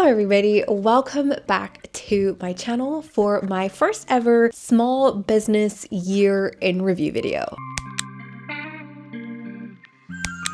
Hello everybody, welcome back to my channel for my first ever small business year in review video.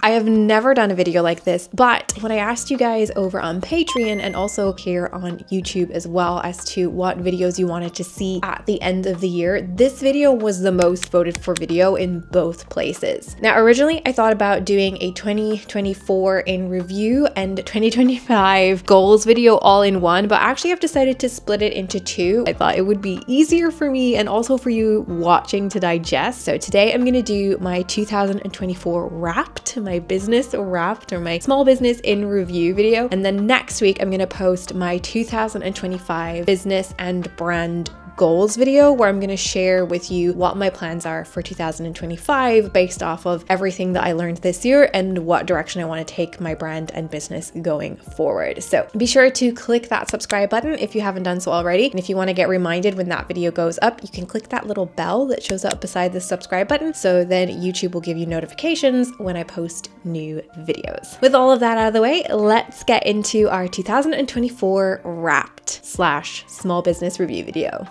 I have never done a video like this, but when I asked you guys over on Patreon and also here on YouTube as well as to what videos you wanted to see at the end of the year, this video was the most voted for video in both places. Now, originally I thought about doing a 2024 in review and 2025 goals video all in one, but actually I've decided to split it into two. I thought it would be easier for me and also for you watching to digest. So today I'm gonna do my 2024 wrapped, my business wrapped, or my small business in review video. And then next week, I'm going to post my 2025 business and brand goals video, where I'm going to share with you what my plans are for 2025 based off of everything that I learned this year and what direction I want to take my brand and business going forward. So be sure to click that subscribe button if you haven't done so already. And if you want to get reminded when that video goes up, you can click that little bell that shows up beside the subscribe button. So then YouTube will give you notifications when I post new videos. With all of that out of the way, let's get into our 2024 wrapped / small business review video.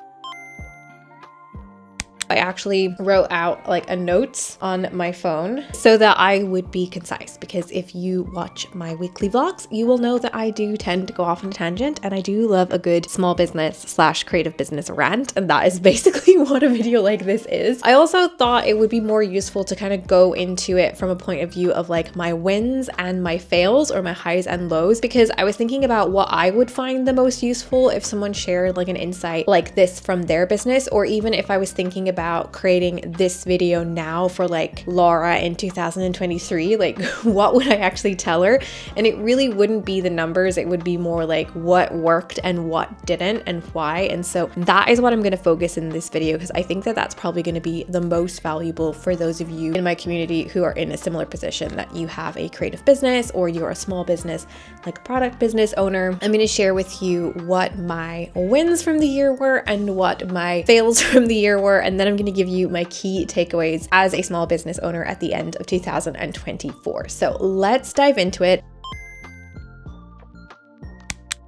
I actually wrote out like a notes on my phone so that I would be concise, because if you watch my weekly vlogs, you will know that I do tend to go off on a tangent, and I do love a good small business / creative business rant, and that is basically what a video like this is. I also thought it would be more useful to kind of go into it from a point of view of like my wins and my fails, or my highs and lows, because I was thinking about what I would find the most useful if someone shared like an insight like this from their business, or even if I was thinking about creating this video now for like Laura in 2023, like what would I actually tell her? And it really wouldn't be the numbers, it would be more like what worked and what didn't and why. And so that is what I'm going to focus in this video, because I think that that's probably going to be the most valuable for those of you in my community who are in a similar position, that you have a creative business or you're a small business like a product business owner. I'm going to share with you what my wins from the year were and what my fails from the year were, and then I'm going to give you my key takeaways as a small business owner at the end of 2024. So let's dive into it.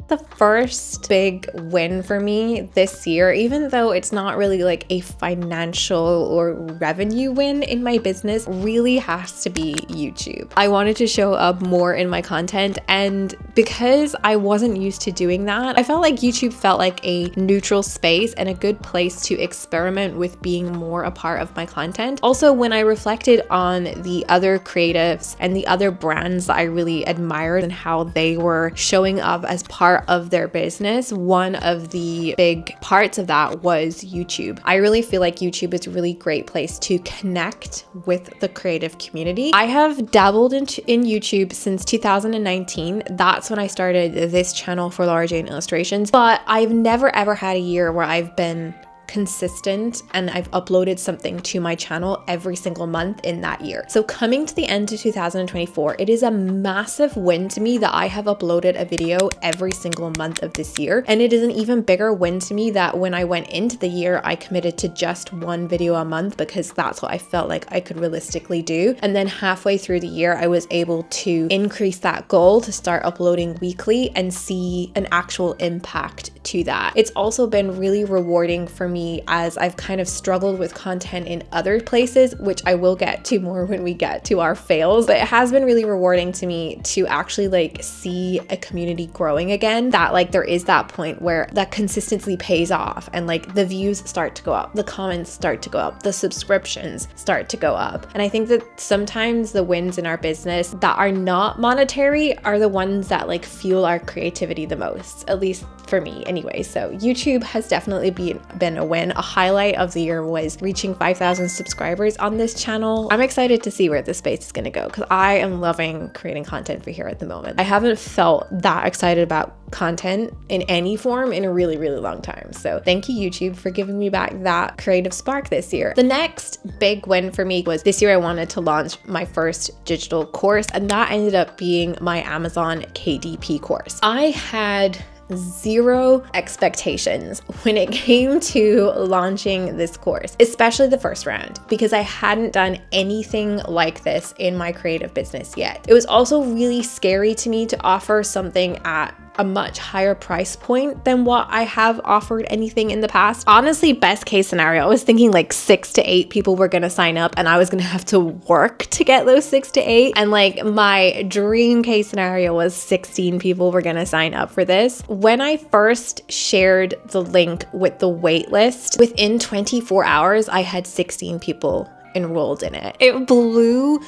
The first big win for me this year, even though it's not really like a financial or revenue win in my business, really has to be YouTube. I wanted to show up more in my content, and because I wasn't used to doing that, I felt like YouTube felt like a neutral space and a good place to experiment with being more a part of my content. Also, when I reflected on the other creatives and the other brands that I really admired and how they were showing up as part of their business, one of the big parts of that was YouTube. I really feel like YouTube is a really great place to connect with the creative community. I have dabbled in YouTube since 2019. That's when I started this channel for Laura Jane Illustrations, but I've never ever had a year where I've been consistent and I've uploaded something to my channel every single month in that year. So coming to the end of 2024, it is a massive win to me that I have uploaded a video every single month of this year. And it is an even bigger win to me that when I went into the year, I committed to just one video a month, because that's what I felt like I could realistically do. And then halfway through the year, I was able to increase that goal to start uploading weekly and see an actual impact to that. It's also been really rewarding for me as I've kind of struggled with content in other places, which I will get to more when we get to our fails, but it has been really rewarding to me to actually like see a community growing again, that like there is that point where that consistency pays off and like the views start to go up, the comments start to go up, the subscriptions start to go up. And I think that sometimes the wins in our business that are not monetary are the ones that like fuel our creativity the most, at least for me anyway. So YouTube has definitely been a win. A highlight of the year was reaching 5,000 subscribers on this channel. I'm excited to see where this space is going to go, because I am loving creating content for here at the moment. I haven't felt that excited about content in any form in a really, really long time. So thank you, YouTube, for giving me back that creative spark this year. The next big win for me was this year I wanted to launch my first digital course, and that ended up being my Amazon KDP course. I had zero expectations when it came to launching this course, especially the first round, because I hadn't done anything like this in my creative business yet. It was also really scary to me to offer something at a much higher price point than what I have offered anything in the past. Honestly, best case scenario, I was thinking like 6 to 8 people were gonna sign up and I was gonna have to work to get those 6 to 8. And like my dream case scenario was 16 people were gonna sign up for this. When I first shared the link with the wait list, within 24 hours, I had 16 people enrolled in it. It blew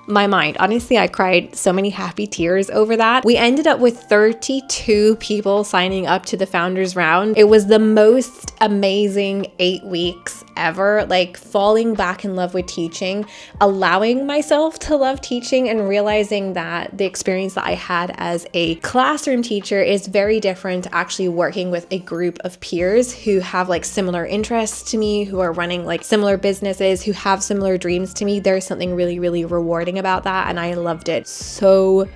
my mind. Honestly, I cried so many happy tears over that. We ended up with 32 people signing up to the founders round. It was the most amazing 8 weeks ever, like falling back in love with teaching, allowing myself to love teaching, and realizing that the experience that I had as a classroom teacher is very different to actually working with a group of peers who have like similar interests to me, who are running like similar businesses, who have similar dreams to me. There's something really, really rewarding about that, and I loved it so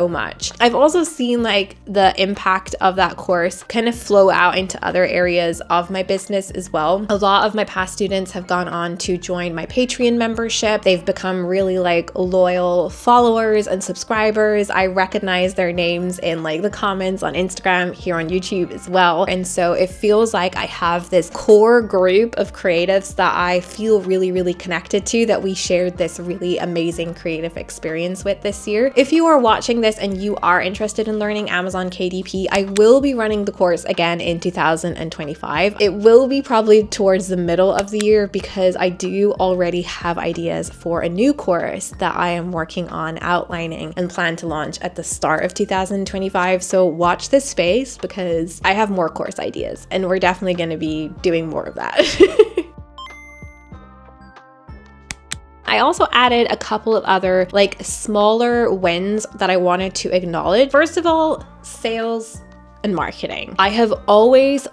much. I've also seen like the impact of that course kind of flow out into other areas of my business as well. A lot of my past students have gone on to join my Patreon membership. They've become really like loyal followers and subscribers. I recognize their names in like the comments on Instagram, here on YouTube as well. And so it feels like I have this core group of creatives that I feel really, really connected to, that we shared this really amazing creative experience with this year. If you are watching this and you are interested in learning Amazon KDP, I will be running the course again in 2025. It will be probably towards the middle of the year, because I do already have ideas for a new course that I am working on outlining and plan to launch at the start of 2025. So watch this space, because I have more course ideas and we're definitely going to be doing more of that. I also added a couple of other like smaller wins that I wanted to acknowledge. First of all, sales and marketing. I have always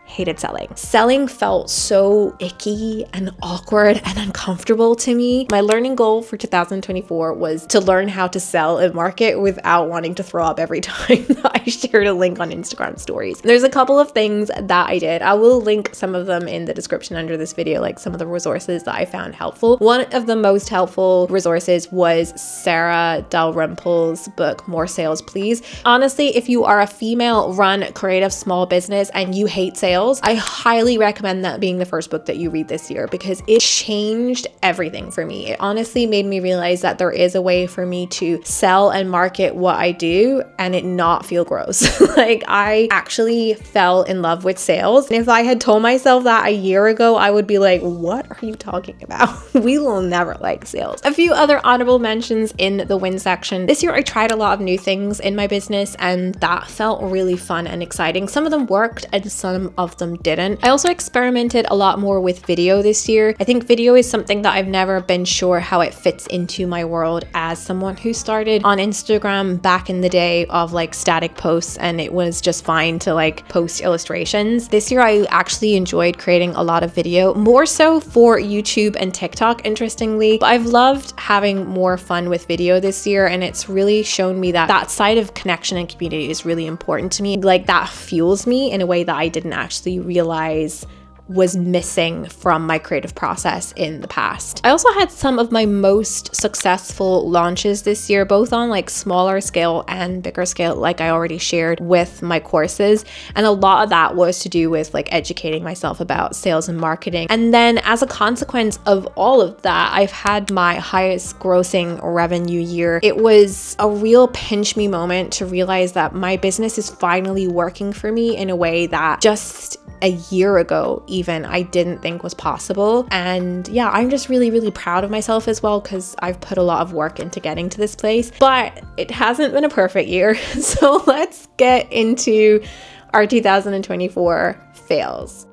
hated selling. Selling felt so icky and awkward and uncomfortable to me. My learning goal for 2024 was to learn how to sell and market without wanting to throw up every time that I shared a link on Instagram stories. There's a couple of things that I did. I will link some of them in the description under this video, like some of the resources that I found helpful. One of the most helpful resources was Sarah Dalrymple's book, More Sales Please. Honestly, if you are a female-run creative small business and you hate sales, I highly recommend that being the first book that you read this year, because it changed everything for me. It honestly made me realize that there is a way for me to sell and market what I do and it not feel gross. Like, I actually fell in love with sales. And if I had told myself that a year ago, I would be like, what are you talking about? We will never like sales. A few other honorable mentions in the win section. This year, I tried a lot of new things in my business, and that felt really fun and exciting. Some of them worked and some of them didn't. I also experimented a lot more with video this year. I think video is something that I've never been sure how it fits into my world as someone who started on Instagram back in the day of like static posts, and it was just fine to like post illustrations. This year I actually enjoyed creating a lot of video, more so for YouTube and TikTok, interestingly. But I've loved having more fun with video this year, and it's really shown me that that side of connection and community is really important to me. Like, that fuels me in a way that I didn't actually realize was missing from my creative process in the past. I also had some of my most successful launches this year, both on like smaller scale and bigger scale, like I already shared with my courses. And a lot of that was to do with like educating myself about sales and marketing. And then as a consequence of all of that, I've had my highest grossing revenue year. It was a real pinch me moment to realize that my business is finally working for me in a way that just a year ago even I didn't think was possible. And yeah, I'm just really, really proud of myself as well, because I've put a lot of work into getting to this place, but it hasn't been a perfect year. So let's get into our 2024 fails.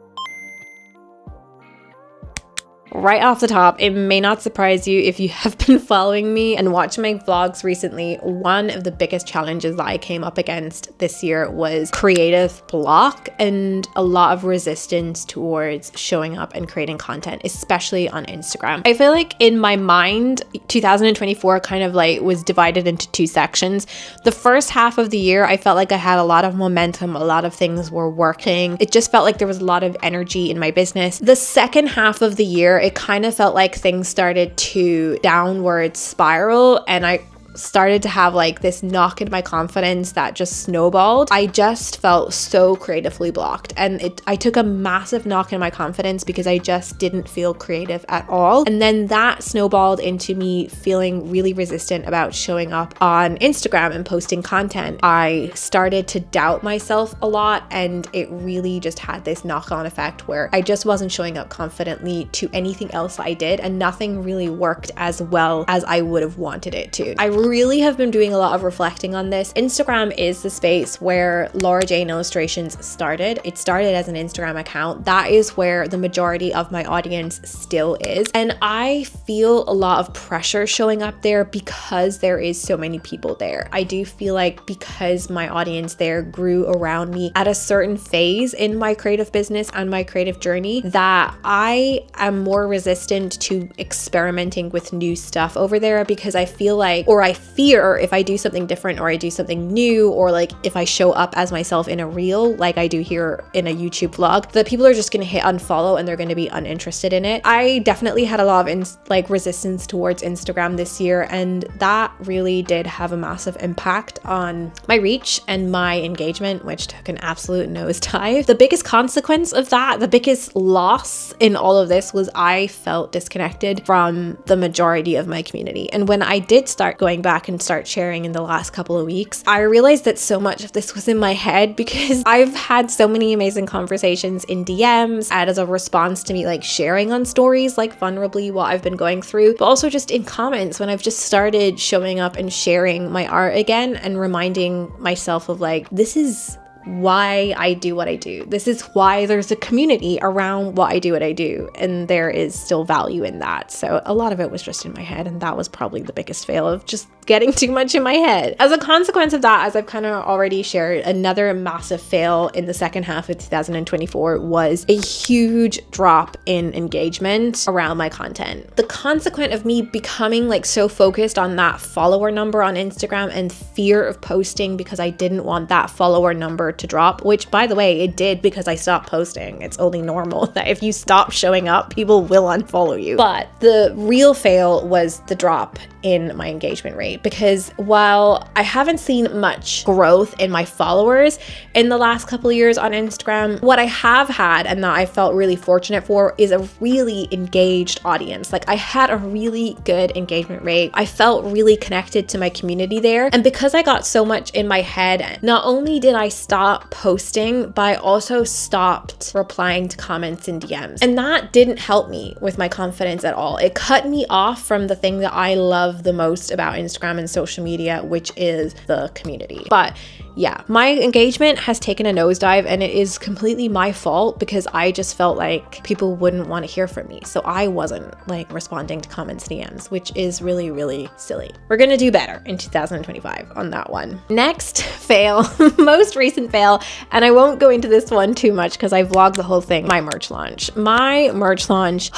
Right off the top, it may not surprise you if you have been following me and watching my vlogs recently. One of the biggest challenges that I came up against this year was creative block and a lot of resistance towards showing up and creating content, especially on Instagram. I feel like in my mind, 2024 kind of like was divided into two sections. The first half of the year, I felt like I had a lot of momentum, a lot of things were working. It just felt like there was a lot of energy in my business. The second half of the year, it kind of felt like things started to downward spiral, and I started to have like this knock in my confidence that just snowballed. I just felt so creatively blocked, and I took a massive knock in my confidence because I just didn't feel creative at all. And then that snowballed into me feeling really resistant about showing up on Instagram and posting content. I started to doubt myself a lot, and it really just had this knock-on effect where I just wasn't showing up confidently to anything else I did, and nothing really worked as well as I would have wanted it to. I really have been doing a lot of reflecting on this. Instagram is the space where Laura Jane Illustrations started. It started as an Instagram account. That is where the majority of my audience still is. And I feel a lot of pressure showing up there because there is so many people there. I do feel like because my audience there grew around me at a certain phase in my creative business and my creative journey, that I am more resistant to experimenting with new stuff over there, because I feel like, or I fear if I do something different or I do something new, or like if I show up as myself in a reel like I do here in a YouTube vlog, that people are just going to hit unfollow and they're going to be uninterested in it. I definitely had a lot of resistance towards Instagram this year, and that really did have a massive impact on my reach and my engagement, which took an absolute nosedive. The biggest consequence of that, the biggest loss in all of this, was I felt disconnected from the majority of my community. And when I did start going back and start sharing in the last couple of weeks, I realized that so much of this was in my head, because I've had so many amazing conversations in DMs and as a response to me like sharing on stories like vulnerably what I've been going through, but also just in comments when I've just started showing up and sharing my art again and reminding myself of like, this is why I do what I do. This is why there's a community around what I do, and there is still value in that. So a lot of it was just in my head, and that was probably the biggest fail, of just getting too much in my head. As a consequence of that, as I've kind of already shared, another massive fail in the second half of 2024 was a huge drop in engagement around my content. The consequence of me becoming like so focused on that follower number on Instagram and fear of posting because I didn't want that follower number to drop, which by the way, it did, because I stopped posting. It's only normal that if you stop showing up, people will unfollow you. But the real fail was the drop in my engagement rate, because while I haven't seen much growth in my followers in the last couple of years on Instagram, what I have had, and that I felt really fortunate for, is a really engaged audience. Like, I had a really good engagement rate. I felt really connected to my community there. And because I got so much in my head, not only did I stop posting, but I also stopped replying to comments and DMs. And that didn't help me with my confidence at all. It cut me off from the thing that I love the most about Instagram and social media, which is the community. But yeah, my engagement has taken a nosedive, and it is completely my fault, because I just felt like people wouldn't want to hear from me. So I wasn't like responding to comments, DMs, which is really, really silly. We're going to do better in 2025 on that one. Next fail, most recent fail, and I won't go into this one too much because I vlogged the whole thing, my merch launch. My merch launch,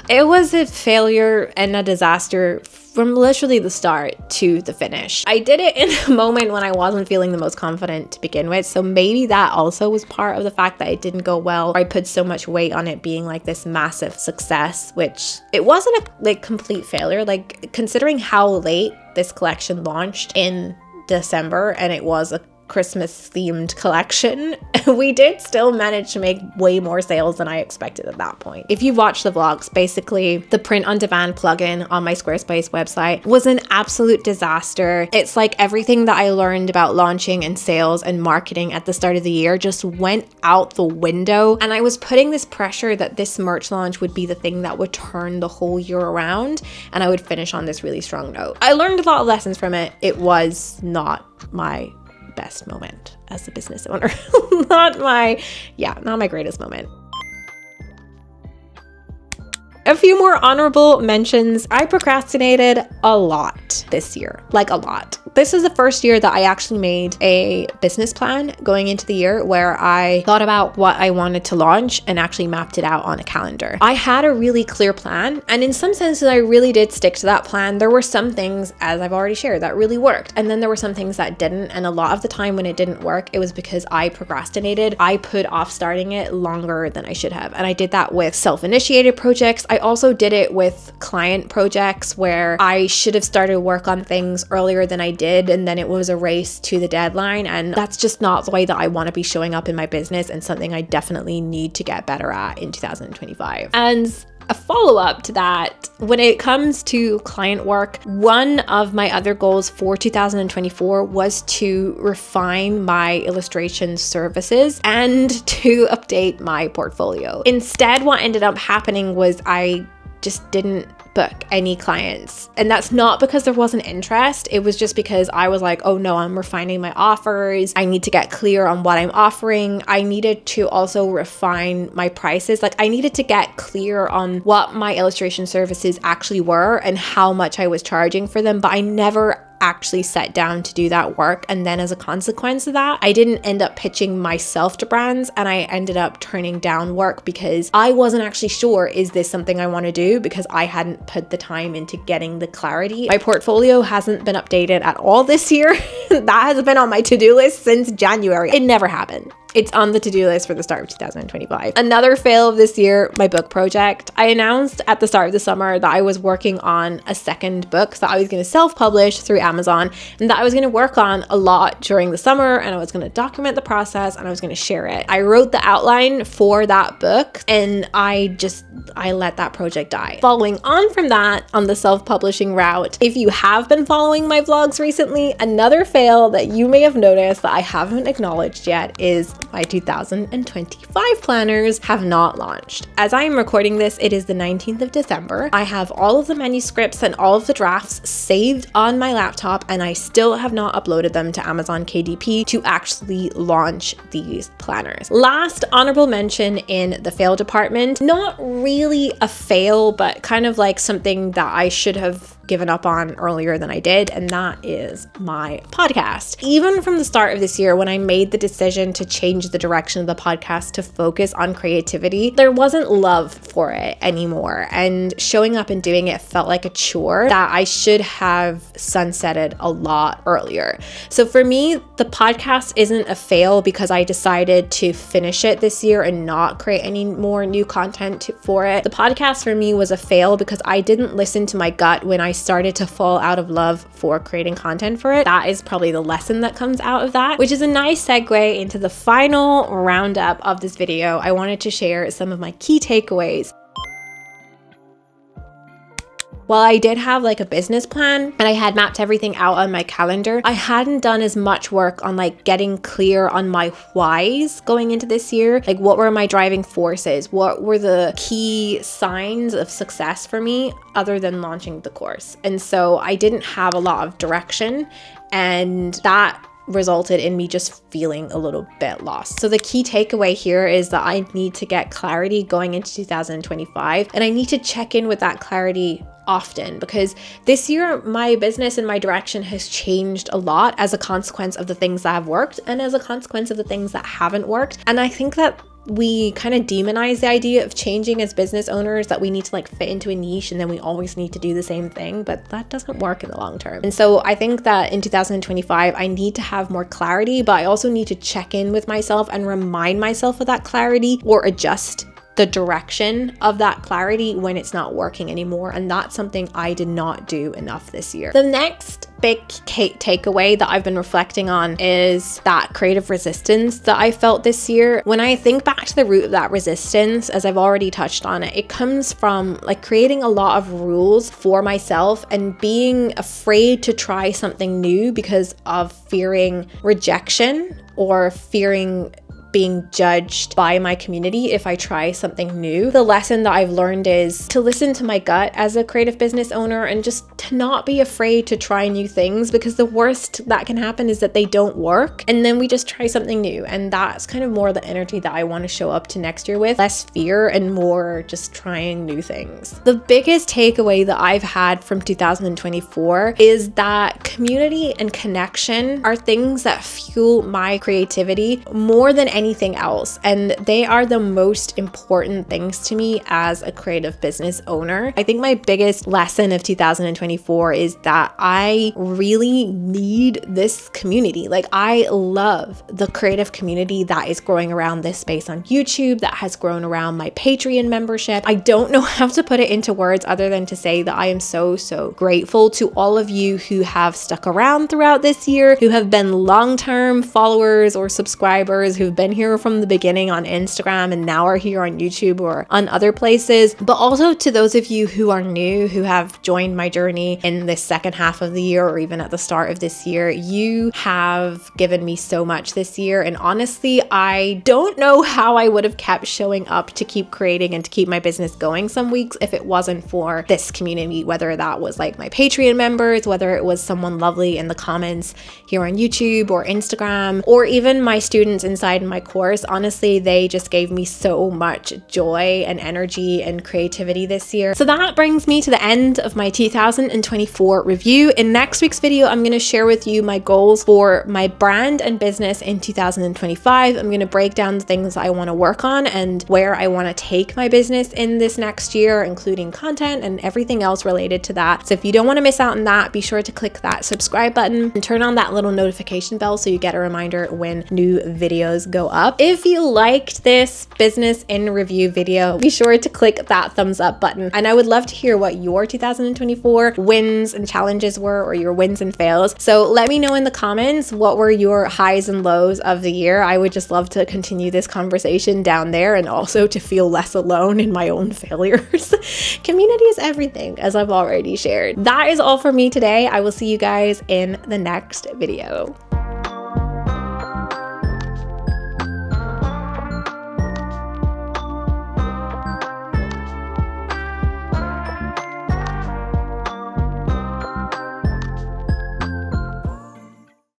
it was a failure and a disaster from literally the start to the finish. I did it in a moment when I wasn't feeling the most confident to begin with. So maybe that also was part of the fact that it didn't go well. I put so much weight on it being like this massive success, which it wasn't a like complete failure. Like, considering how late this collection launched in December, and it was a Christmas themed collection, we did still manage to make way more sales than I expected at that point. If you watch the vlogs, basically the print on demand plugin on my Squarespace website was an absolute disaster. It's like everything that I learned about launching and sales and marketing at the start of the year just went out the window. And I was putting this pressure that this merch launch would be the thing that would turn the whole year around, and I would finish on this really strong note. I learned a lot of lessons from it. It was not my best moment as a business owner. not my greatest moment. A few more honorable mentions. I procrastinated a lot this year, like a lot. This is the first year that I actually made a business plan going into the year where I thought about what I wanted to launch and actually mapped it out on a calendar. I had a really clear plan, and in some senses I really did stick to that plan. There were some things, as I've already shared, that really worked, and then there were some things that didn't, and a lot of the time when it didn't work, it was because I procrastinated. I put off starting it longer than I should have, and I did that with self-initiated projects. I also did it with client projects where I should have started work on things earlier than I did, and then it was a race to the deadline, and that's just not the way that I want to be showing up in my business, and something I definitely need to get better at in 2025. And a follow-up to that, when it comes to client work, one of my other goals for 2024 was to refine my illustration services and to update my portfolio. Instead, what ended up happening was I just didn't book any clients. And that's not because there wasn't interest. It was just because I was like, oh no, I'm refining my offers. I need to get clear on what I'm offering. I needed to also refine my prices. Like I needed to get clear on what my illustration services actually were and how much I was charging for them. But I never actually sat down to do that work. And then as a consequence of that, I didn't end up pitching myself to brands, and I ended up turning down work because I wasn't actually sure, is this something I want to do? Because I hadn't put the time into getting the clarity. My portfolio hasn't been updated at all this year. That has been on my to-do list since January. It never happened. It's on the to-do list for the start of 2025. Another fail of this year, my book project. I announced at the start of the summer that I was working on a second book that I was going to self-publish through Amazon, and that I was going to work on a lot during the summer, and I was going to document the process, and I was going to share it. I wrote the outline for that book, and I let that project die. Following on from that, on the self-publishing route, if you have been following my vlogs recently, another fail that you may have noticed that I haven't acknowledged yet is my 2025 planners have not launched. As I am recording this, it is the 19th of December. I have all of the manuscripts and all of the drafts saved on my laptop, and I still have not uploaded them to Amazon KDP to actually launch these planners. Last honorable mention in the fail department, not really a fail, but kind of like something that I should have given up on earlier than I did, and that is my podcast. Even from the start of this year, when I made the decision to change the direction of the podcast to focus on creativity, there wasn't love for it anymore, and showing up and doing it felt like a chore that I should have sunsetted a lot earlier. So for me, the podcast isn't a fail because I decided to finish it this year and not create any more new content for it. The podcast for me was a fail because I didn't listen to my gut when I started to fall out of love for creating content for it. That is probably the lesson that comes out of that, which is a nice segue into the final roundup of this video. I wanted to share some of my key takeaways. While I did have like a business plan and I had mapped everything out on my calendar, I hadn't done as much work on like getting clear on my whys going into this year. Like, what were my driving forces? What were the key signs of success for me other than launching the course? And so I didn't have a lot of direction, and that resulted in me just feeling a little bit lost. So the key takeaway here is that I need to get clarity going into 2025, and I need to check in with that clarity often, because this year my business and my direction has changed a lot as a consequence of the things that have worked and as a consequence of the things that haven't worked. And I think that we kind of demonize the idea of changing as business owners, that we need to like fit into a niche and then we always need to do the same thing, but that doesn't work in the long term. And so I think that in 2025, I need to have more clarity, but I also need to check in with myself and remind myself of that clarity, or adjust the direction of that clarity when it's not working anymore. And that's something I did not do enough this year. The next big takeaway that I've been reflecting on is that creative resistance that I felt this year. When I think back to the root of that resistance, as I've already touched on it, it comes from like creating a lot of rules for myself and being afraid to try something new because of fearing rejection or fearing being judged by my community if I try something new. The lesson that I've learned is to listen to my gut as a creative business owner and just to not be afraid to try new things, because the worst that can happen is that they don't work and then we just try something new. And that's kind of more the energy that I want to show up to next year with. Less fear and more just trying new things. The biggest takeaway that I've had from 2024 is that community and connection are things that fuel my creativity more than anything else. And they are the most important things to me as a creative business owner. I think my biggest lesson of 2024 is that I really need this community. Like, I love the creative community that is growing around this space on YouTube, that has grown around my Patreon membership. I don't know how to put it into words other than to say that I am so grateful to all of you who have stuck around throughout this year, who have been long-term followers or subscribers, who've been here from the beginning on Instagram and now are here on YouTube or on other places. But also to those of you who are new, who have joined my journey in this second half of the year or even at the start of this year. You have given me so much this year, and honestly, I don't know how I would have kept showing up to keep creating and to keep my business going some weeks if it wasn't for this community, whether that was like my Patreon members, whether it was someone lovely in the comments here on YouTube or Instagram, or even my students inside my course. Honestly, they just gave me so much joy and energy and creativity this year. So that brings me to the end of my 2024 review. In next week's video, I'm going to share with you my goals for my brand and business in 2025. I'm going to break down the things I want to work on and where I want to take my business in this next year, including content and everything else related to that. So if you don't want to miss out on that, be sure to click that subscribe button and turn on that little notification bell so you get a reminder when new videos go up. If you liked this business in review video, be sure to click that thumbs up button. And I would love to hear what your 2024 wins and challenges were, or your wins and fails. So let me know in the comments, what were your highs and lows of the year? I would just love to continue this conversation down there, and also to feel less alone in my own failures. Community is everything, as I've already shared. That is all for me today. I will see you guys in the next video.